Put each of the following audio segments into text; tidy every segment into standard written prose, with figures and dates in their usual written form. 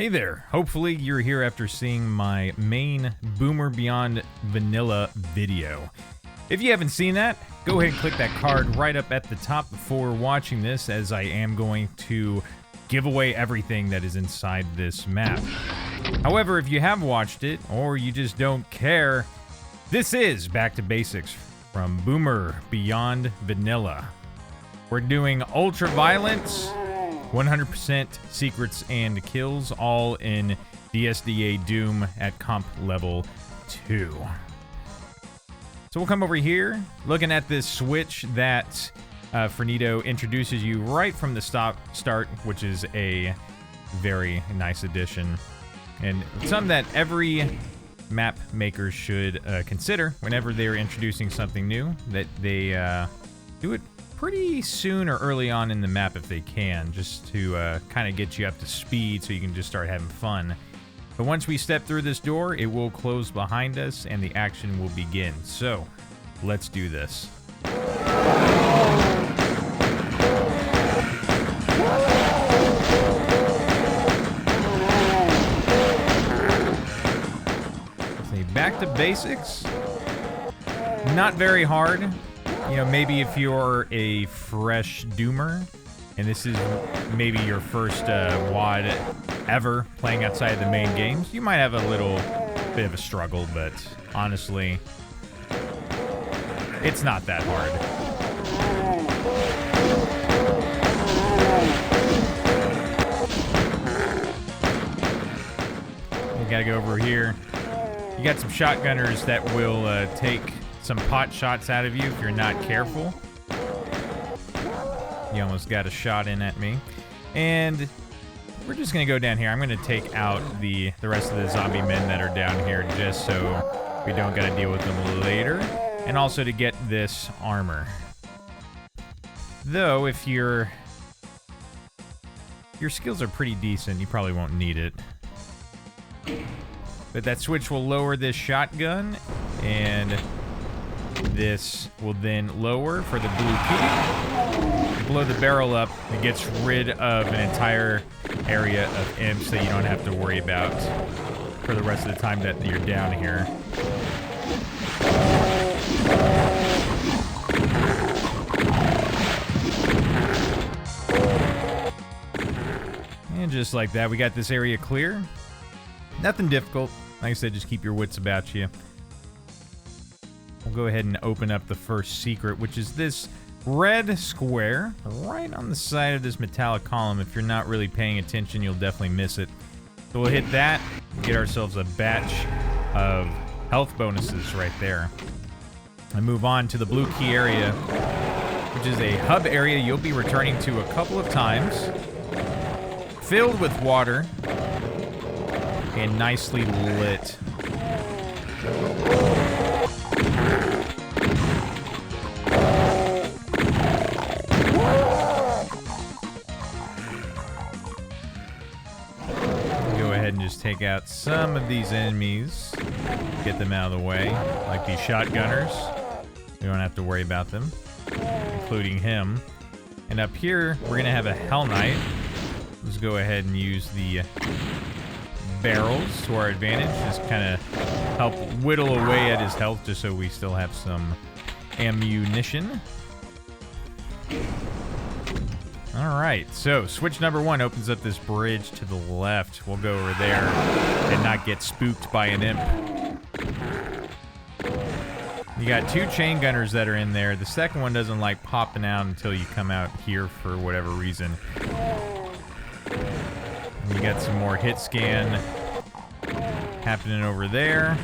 Hey there, hopefully you're here after seeing my main Boomer Beyond Vanilla video. If you haven't seen that, go ahead and click that card right up at the top before watching this, as I am going to give away everything that is inside this map. However, if you have watched it, or you just don't care, this is Back to Basics from Boomer Beyond Vanilla. We're doing Ultra Violence, 100% secrets and kills, all in DSDA-DOOM at comp level 2. So we'll come over here, looking at this switch that Fernito introduces you right from the start, which is a very nice addition. And something that every map maker should consider whenever they're introducing something new, that they do it pretty soon or early on in the map if they can, just to kind of get you up to speed so you can just start having fun. But once we step through this door, it will close behind us and the action will begin. So, let's do this. Back to basics. Not very hard. You know, maybe if you're a fresh doomer, and this is maybe your first WAD ever playing outside the main games, you might have a little bit of a struggle, but honestly, it's not that hard. We gotta go over here. You got some shotgunners that will take some pot shots out of you if you're not careful. You almost got a shot in at me. And we're just going to go down here. I'm going to take out the rest of the zombie men that are down here just so we don't got to deal with them later. And also to get this armor. Though, if your skills are pretty decent, you probably won't need it. But that switch will lower this shotgun, and this will then lower for the blue key. Blow the barrel up, it gets rid of an entire area of imps that you don't have to worry about for the rest of the time that you're down here. And just like that, we got this area clear. Nothing difficult. Like I said, just keep your wits about you. We'll go ahead and open up the first secret, which is this red square right on the side of this metallic column. If you're not really paying attention, you'll definitely miss it. So we'll hit that, get ourselves a batch of health bonuses right there. And move on to the blue key area, which is a hub area you'll be returning to a couple of times. Filled with water and nicely lit. Go ahead and just take out some of these enemies, get them out of the way, like these shotgunners. We don't have to worry about them, including him. And up here, we're gonna have a Hell Knight. Let's go ahead and use the barrels to our advantage. Just kind of help whittle away at his health just so we still have some ammunition. Alright, so switch number 1 opens up this bridge to the left. We'll go over there and not get spooked by an imp. You got 2 chain gunners that are in there. The second one doesn't like popping out until you come out here for whatever reason. You got some more hit scan happening over there.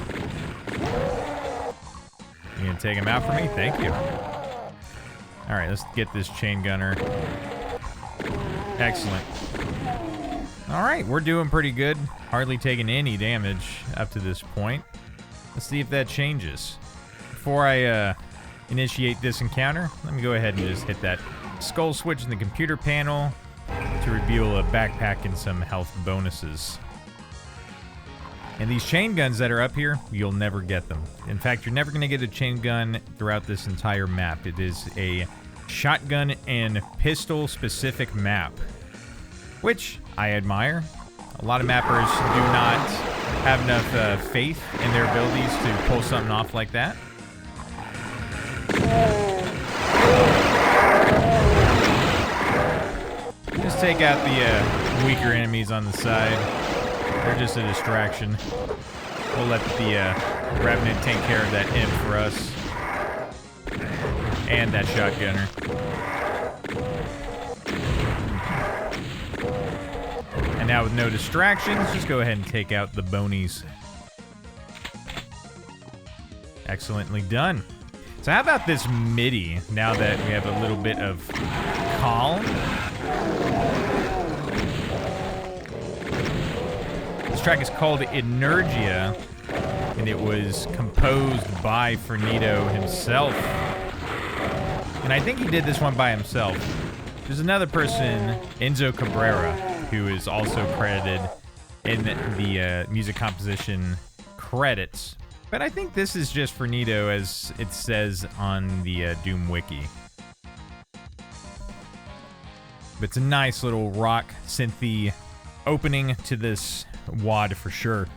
You gonna take him out for me? Thank you. Alright, let's get this chain gunner. Excellent. Alright, we're doing pretty good. Hardly taking any damage up to this point. Let's see if that changes. Before I initiate this encounter, let me go ahead and just hit that skull switch in the computer panel to reveal a backpack and some health bonuses. And these chain guns that are up here, you'll never get them. In fact, you're never going to get a chain gun throughout this entire map. It is a shotgun and pistol specific map, which I admire. A lot of mappers do not have enough faith in their abilities to pull something off like that. Just take out the weaker enemies on the side. They're just a distraction. We'll let the Revenant take care of that imp for us. And that shotgunner. And now with no distractions, just go ahead and take out the bonies. Excellently done. So how about this MIDI, now that we have a little bit of calm? This track is called Energia, and it was composed by Fernito himself. And I think he did this one by himself. There's another person, Enzo Cabrera, who is also credited in the music composition credits. But I think this is just Fernito, as it says on the Doom Wiki. But it's a nice little rock synthy opening to this WAD for sure.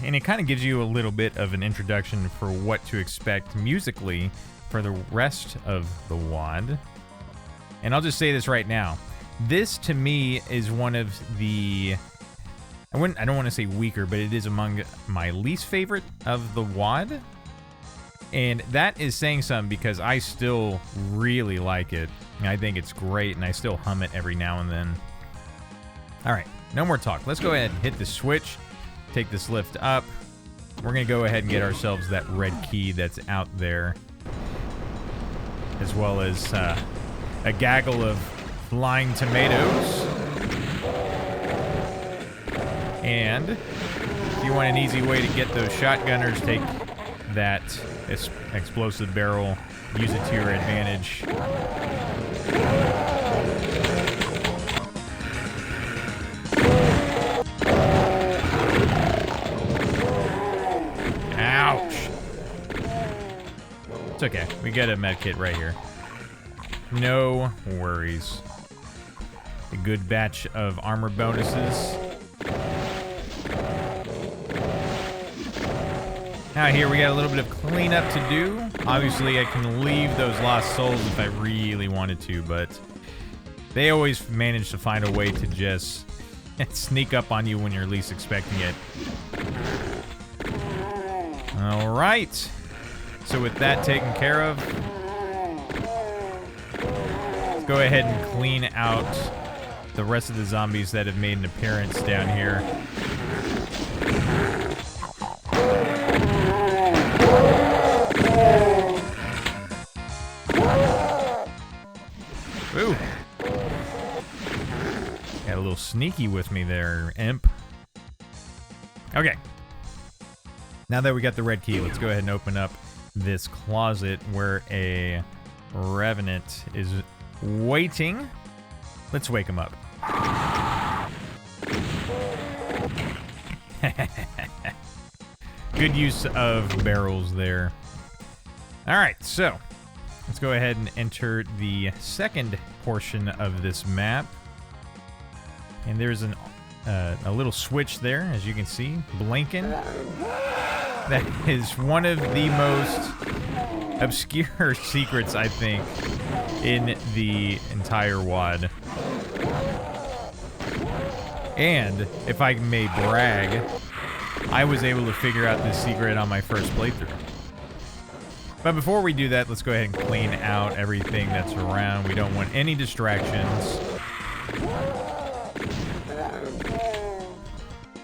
And it kind of gives you a little bit of an introduction for what to expect musically for the rest of the WAD. And I'll just say this right now. This, to me, is one of the... I don't want to say weaker, but it is among my least favorite of the WAD. And that is saying something because I still really like it. And I think it's great, and I still hum it every now and then. All right, no more talk. Let's go ahead and hit the switch. Take this lift up. We're going to go ahead and get ourselves that red key that's out there. As well as a gaggle of flying tomatoes. And if you want an easy way to get those shotgunners, take that explosive barrel, use it to your advantage. Ouch! It's okay. We got a med kit right here. No worries. A good batch of armor bonuses. Now here we got a little bit of cleanup to do. Obviously I can leave those lost souls if I really wanted to, but they always manage to find a way to just sneak up on you when you're least expecting it. Alright. So with that taken care of, let's go ahead and clean out the rest of the zombies that have made an appearance down here. Ooh. Got a little sneaky with me there, imp. Okay. Now that we got the red key, let's go ahead and open up this closet where a Revenant is waiting. Let's wake him up. Good use of barrels there. Alright, so let's go ahead and enter the second portion of this map. And there's a little switch there, as you can see, blinking. That is one of the most obscure secrets, I think, in the entire WAD. And, if I may brag, I was able to figure out this secret on my first playthrough. But before we do that, let's go ahead and clean out everything that's around. We don't want any distractions.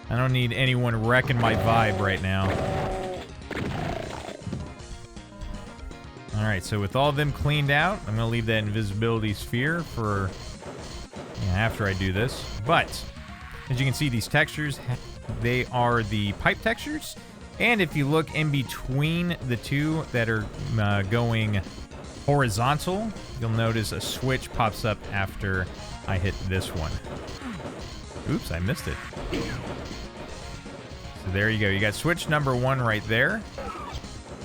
I don't need anyone wrecking my vibe right now. Alright, so with all of them cleaned out, I'm going to leave that invisibility sphere for after I do this. But, as you can see, these textures, they are the pipe textures. And if you look in between the two that are going horizontal, you'll notice a switch pops up after I hit this one. Oops, I missed it. So there you go. You got switch number 1 right there.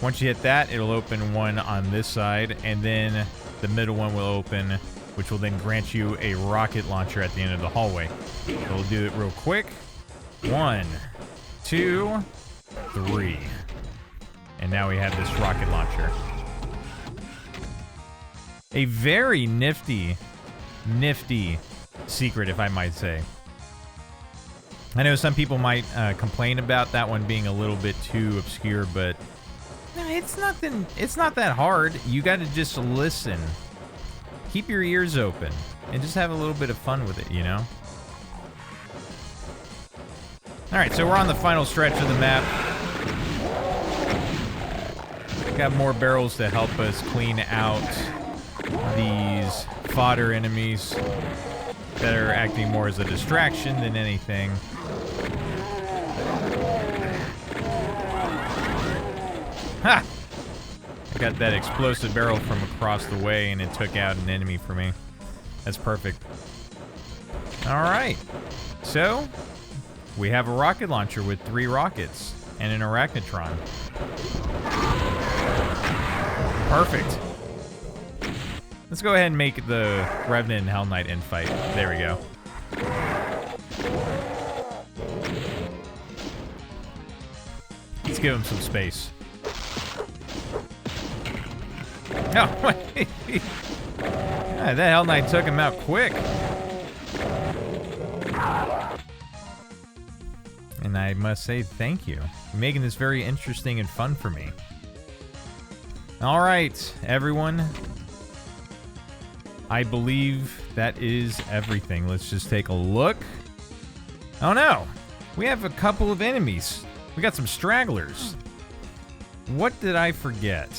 Once you hit that, it'll open one on this side, and then the middle one will open which will then grant you a rocket launcher at the end of the hallway. So we'll do it real quick. 1, 2, 3. And now we have this rocket launcher. A very nifty secret, if I might say. I know some people might complain about that one being a little bit too obscure, but no, it's not that hard. You got to just listen. Keep your ears open and just have a little bit of fun with it, you know? All right, so we're on the final stretch of the map. Got more barrels to help us clean out these fodder enemies that are acting more as a distraction than anything. Ha! I got that explosive barrel from across the way and it took out an enemy for me. That's perfect. Alright. So, we have a rocket launcher with 3 rockets and an arachnotron. Perfect. Let's go ahead and make the Revenant and Hell Knight infight. There we go. Let's give him some space. No, wait. Yeah, that Hell Knight took him out quick. And I must say thank you. You're making this very interesting and fun for me. All right, everyone. I believe that is everything. Let's just take a look. Oh no, we have a couple of enemies. We got some stragglers. What did I forget?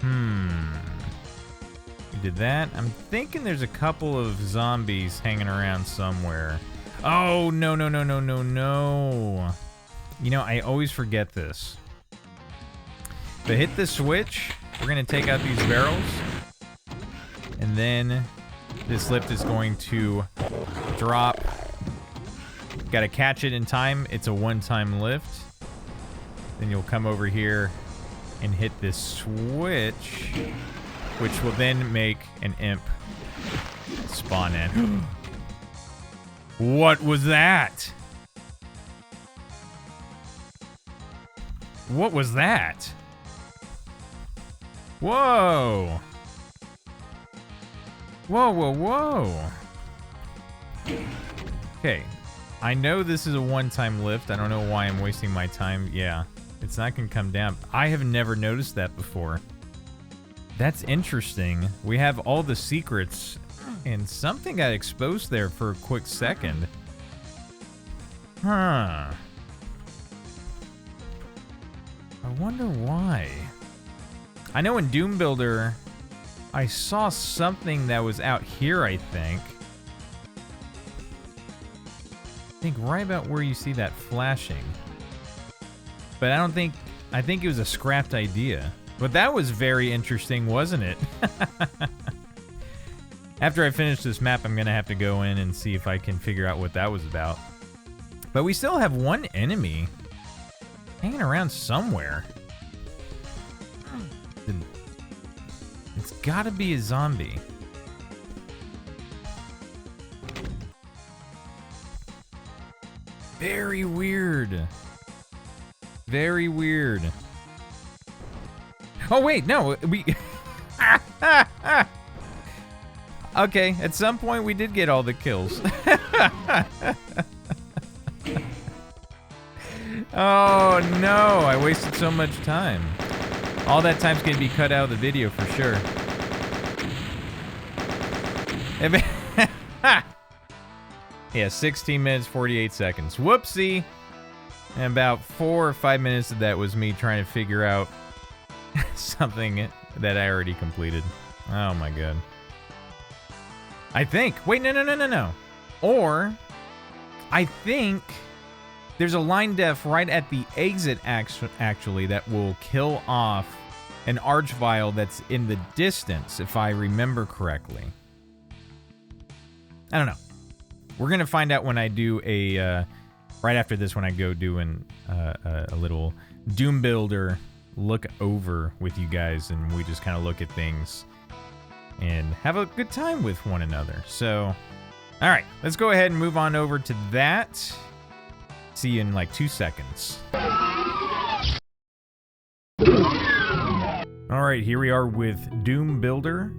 We did that. I'm thinking there's a couple of zombies hanging around somewhere. Oh, no. You know, I always forget this. But hit the switch. We're going to take out these barrels. And then this lift is going to drop. Got to catch it in time. It's a one-time lift. Then you'll come over here and hit this switch, which will then make an imp spawn in. What was that? What was that? Whoa. Whoa. Okay. I know this is a one-time lift. I don't know why I'm wasting my time. Yeah. It's not going to come down. I have never noticed that before. That's interesting. We have all the secrets, and something got exposed there for a quick second. Huh. I wonder why. I know in Doom Builder, I saw something that was out here, I think. I think right about where you see that flashing. But I think it was a scrapped idea. But that was very interesting, wasn't it? After I finish this map, I'm going to have to go in and see if I can figure out what that was about. But we still have one enemy hanging around somewhere. It's got to be a zombie. Very weird. Very weird. Oh, wait, no, we... Okay, at some point we did get all the kills. Oh, no, I wasted so much time. All that time's gonna be cut out of the video for sure. Yeah, 16 minutes, 48 seconds. Whoopsie. And about 4 or 5 minutes of that was me trying to figure out something that I already completed. Oh my god. I think. Wait, no. Or, I think there's a line def right at the exit actually that will kill off an archvile that's in the distance, if I remember correctly. I don't know. We're going to find out when I do a... right after this, when I go do a little Doom Builder look over with you guys, and we just kind of look at things. and have a good time with one another. So, all right, let's go ahead and move on over to that. See you in like 2 seconds. All right, here we are with Doom Builder.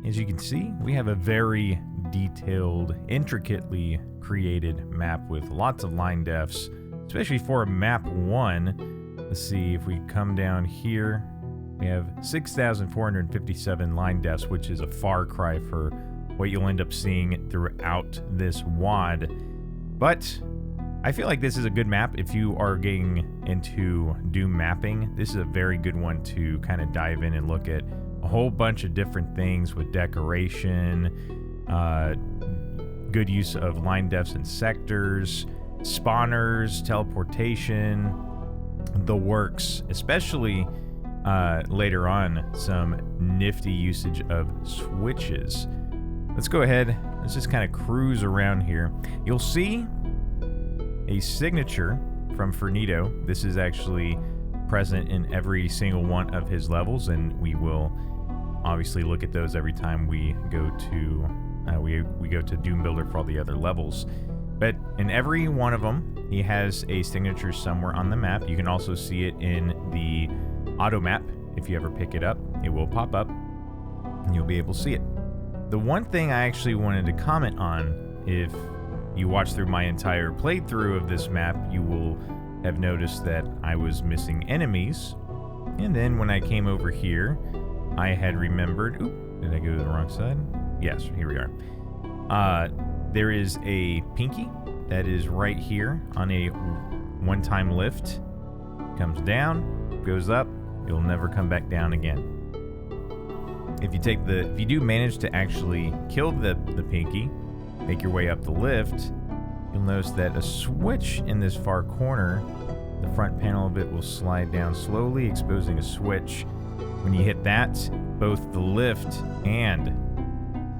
As you can see, we have a very detailed, intricately created map with lots of line defs, especially for a map 1. Let's see if we come down here. We have 6,457 line defs, which is a far cry for what you'll end up seeing throughout this WAD. But I feel like this is a good map if you are getting into Doom mapping. This is a very good one to kind of dive in and look at a whole bunch of different things with decoration, good use of line defs and sectors, spawners, teleportation, the works, especially later on some nifty usage of switches. Let's go ahead, let's just kind of cruise around here. You'll see a signature from Fernito. This is actually present in every single one of his levels, and we will obviously look at those every time we go to we go to Doom Builder for all the other levels. But in every one of them, he has a signature somewhere on the map. You can also see it in the auto map. If you ever pick it up, it will pop up and you'll be able to see it. The one thing I actually wanted to comment on, if you watch through my entire playthrough of this map, you will have noticed that I was missing enemies. And then when I came over here, I had remembered... Oop, did I go to the wrong side? Yes, here we are. There is a pinky that is right here on a one-time lift. Comes down, goes up, you'll never come back down again. If you do manage to actually kill the pinky, make your way up the lift, you'll notice that a switch in this far corner, the front panel of it will slide down slowly, exposing a switch. When you hit that, both the lift and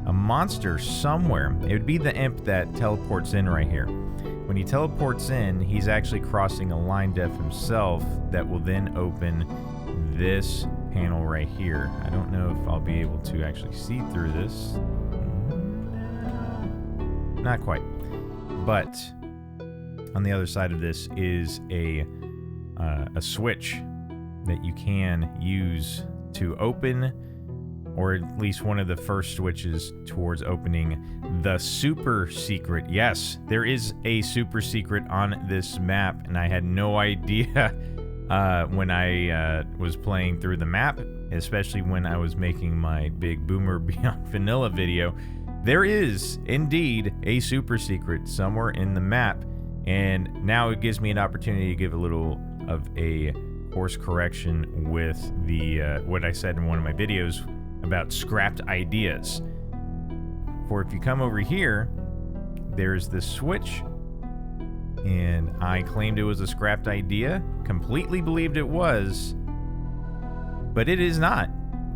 a monster somewhere, it would be the imp that teleports in right here. When he teleports in, he's actually crossing a line def himself that will then open this panel right here. I don't know if I'll be able to actually see through this. Not quite. But on the other side of this is a switch that you can use to open, or at least one of the first switches towards opening the super secret. Yes, there is a super secret on this map, and I had no idea when I was playing through the map, especially when I was making my big Boomer Beyond Vanilla video. There is indeed a super secret somewhere in the map, and now it gives me an opportunity to give a little of a course correction with the what I said in one of my videos about scrapped ideas. For if you come over here, there's this switch, and I claimed it was a scrapped idea, completely believed it was, but it is not.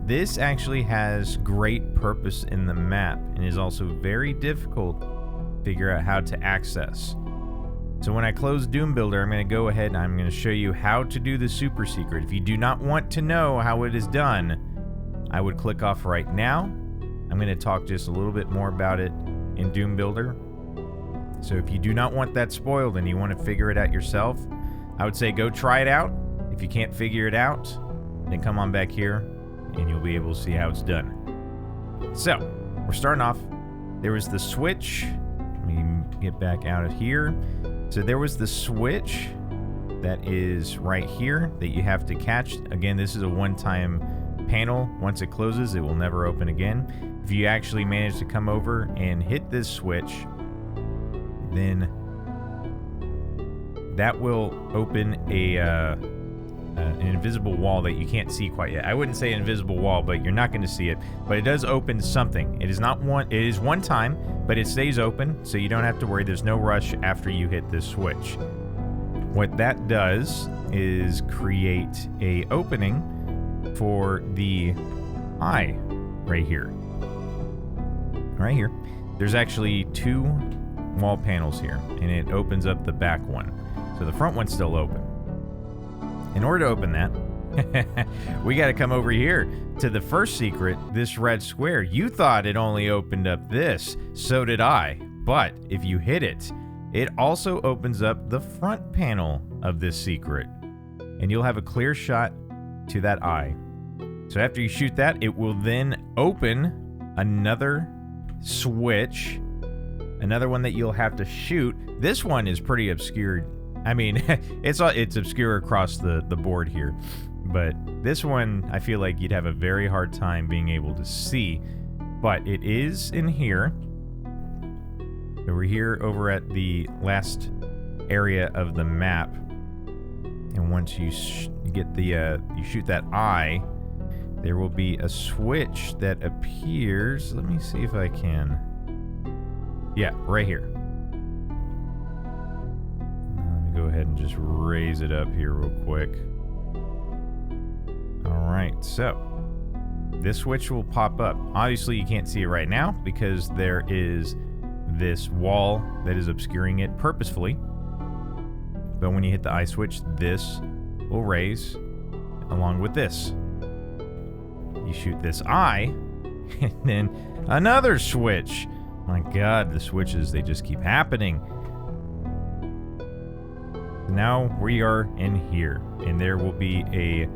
This actually has great purpose in the map and is also very difficult to figure out how to access. So when I close Doom Builder, I'm going to go ahead and I'm going to show you how to do the super secret. If you do not want to know how it is done, I would click off right now. I'm going to talk just a little bit more about it in Doom Builder. So if you do not want that spoiled and you want to figure it out yourself, I would say go try it out. If you can't figure it out, then come on back here and you'll be able to see how it's done. So, we're starting off. There was the switch. Let me get back out of here. So there was the switch that is right here that you have to catch. Again, this is a one-time panel. Once it closes, it will never open again. If you actually manage to come over and hit this switch, then that will open an invisible wall that you can't see quite yet. I wouldn't say an invisible wall, but you're not going to see it. But it does open something. It is not one. It is one time, but it stays open, so you don't have to worry. There's no rush after you hit this switch. What that does is create a opening for the eye right here. Right here. There's actually two wall panels here, and it opens up the back one. So the front one's still open. In order to open that, We got to come over here to the first secret, this red square. You thought it only opened up this. So did I. But if you hit it, it also opens up the front panel of this secret. And you'll have a clear shot to that eye. So after you shoot that, it will then open another switch. Another one that you'll have to shoot. This one is pretty obscured. I mean, it's obscure across the board here. But this one, I feel like you'd have a very hard time being able to see. But it is in here. So we're here over at the last area of the map. And once you get the, you shoot that eye, there will be a switch that appears. Let me see if I can. Yeah, right here. Let me go ahead and just raise it up here real quick. Alright, so this switch will pop up. Obviously, you can't see it right now because there is this wall that is obscuring it purposefully. But when you hit the eye switch, this will raise along with this. You shoot this eye, and then another switch. My God, the switches, they just keep happening. Now we are in here, and there will be a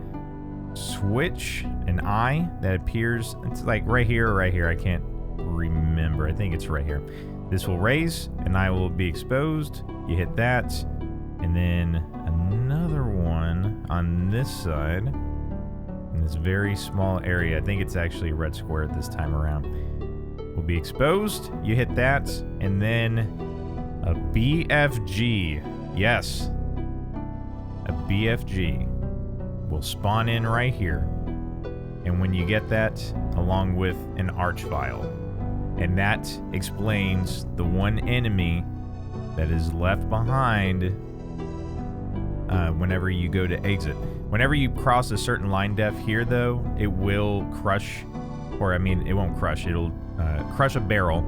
switch, an eye that appears. It's like right here or right here. I can't remember. I think it's right here. This will raise, an eye will be exposed. You hit that, and then another one on this side. In this very small area. I think it's actually a red square this time around. Will be exposed. You hit that, and then a BFG. Yes. A BFG will spawn in right here. And when you get that, along with an arch file. And that explains the one enemy that is left behind whenever you go to exit. Whenever you cross a certain line depth here, though, it will crush, or I mean, it won't crush, it'll crush a barrel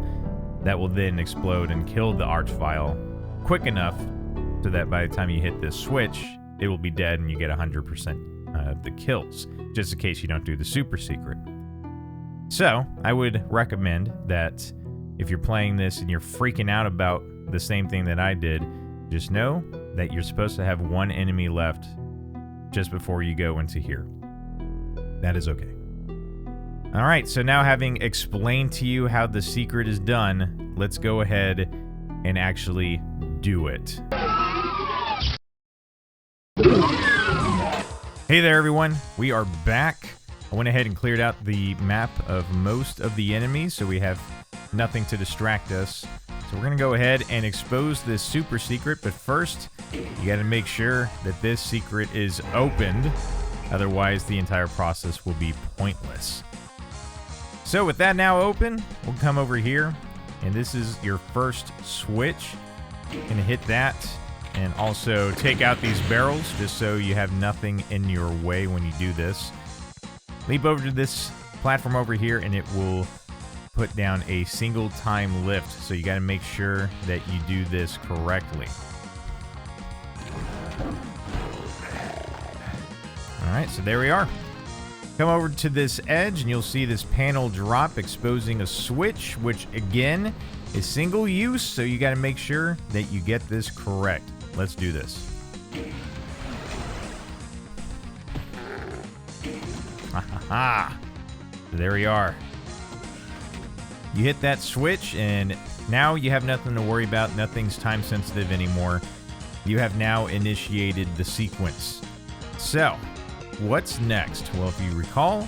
that will then explode and kill the arch file quick enough so that by the time you hit this switch, it will be dead and you get 100% of the kills, just in case you don't do the super secret. So, I would recommend that if you're playing this and you're freaking out about the same thing that I did, just know that you're supposed to have one enemy left just before you go into here. That is okay. Alright, so now having explained to you how the secret is done, let's go ahead and actually do it. Hey there everyone, we are back. I went ahead and cleared out the map of most of the enemies, so we have nothing to distract us. So we're going to go ahead and expose this super secret, but first, you got to make sure that this secret is opened. Otherwise, the entire process will be pointless. So with that now open, we'll come over here, and this is your first switch. You're going to hit that, and also take out these barrels, just so you have nothing in your way when you do this. Leap over to this platform over here, and it will put down a single time lift, so you got to make sure that you do this correctly. Alright, so there we are. Come over to this edge and you'll see this panel drop exposing a switch, which again is single use, so you got to make sure that you get this correct. Let's do this. Ha ha ha! So there we are. You hit that switch, and now you have nothing to worry about. Nothing's time sensitive anymore. You have now initiated the sequence. So, what's next? Well, if you recall,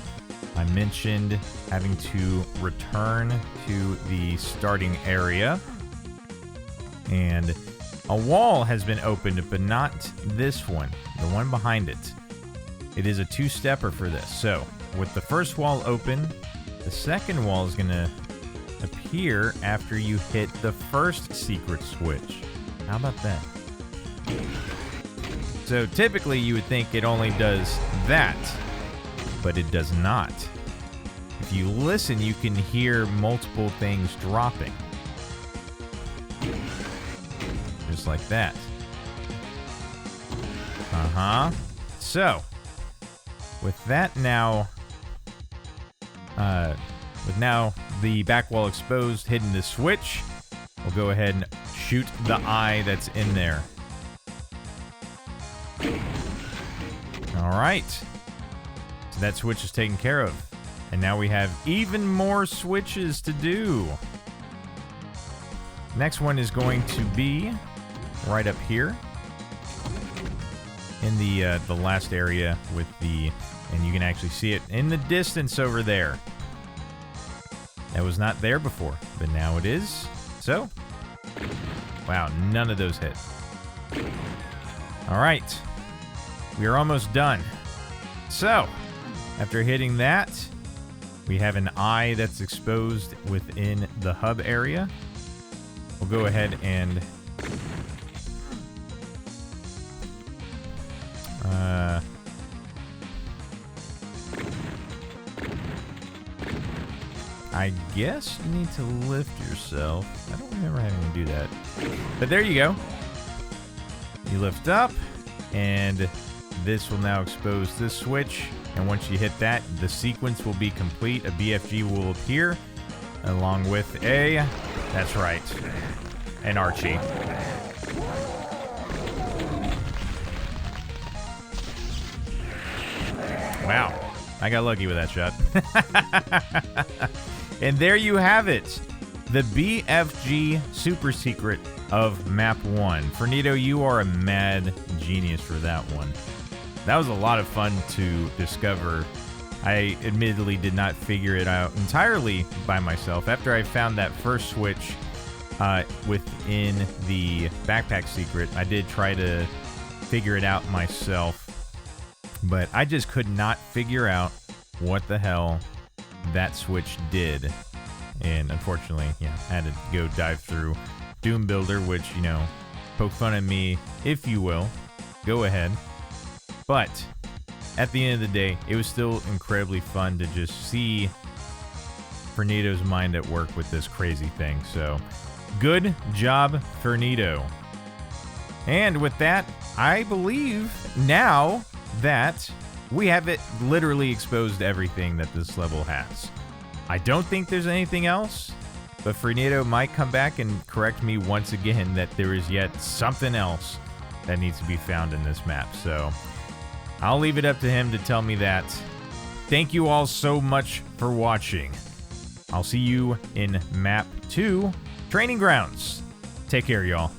I mentioned having to return to the starting area. And a wall has been opened, but not this one, the one behind it. It is a two-stepper for this. So, with the first wall open, the second wall is going to appear after you hit the first secret switch. How about that? So typically you would think it only does that, but it does not. If you listen, you can hear multiple things dropping. Just like that. So, with that now, the back wall exposed, hidden the switch, we'll go ahead and shoot the eye that's in there. All right. So that switch is taken care of. And now we have even more switches to do. Next one is going to be right up here in the last area with the, and you can actually see it in the distance over there. That was not there before, but now it is. So, wow, none of those hit. All right, we are almost done. So, after hitting that, we have an eye that's exposed within the hub area. We'll go ahead and I guess you need to lift yourself. I don't remember having to do that. But there you go. You lift up, and this will now expose this switch. And once you hit that, the sequence will be complete. A BFG will appear, along with a, that's right, an Archie. Wow, I got lucky with that shot. And there you have it, the BFG super secret of Map 1. Fernito, you are a mad genius for that one. That was a lot of fun to discover. I admittedly did not figure it out entirely by myself. After I found that first switch within the backpack secret, I did try to figure it out myself, but I just could not figure out what the hell that switch did. And unfortunately, yeah, I had to go dive through Doom Builder, which, you know, poke fun at me, if you will. Go ahead. But at the end of the day, it was still incredibly fun to just see Fernito's mind at work with this crazy thing. So, good job, Fernito. And with that, I believe now that we have it literally exposed everything that this level has. I don't think there's anything else, but Fernito might come back and correct me once again that there is yet something else that needs to be found in this map. So I'll leave it up to him to tell me that. Thank you all so much for watching. I'll see you in Map 2, Training Grounds. Take care, y'all.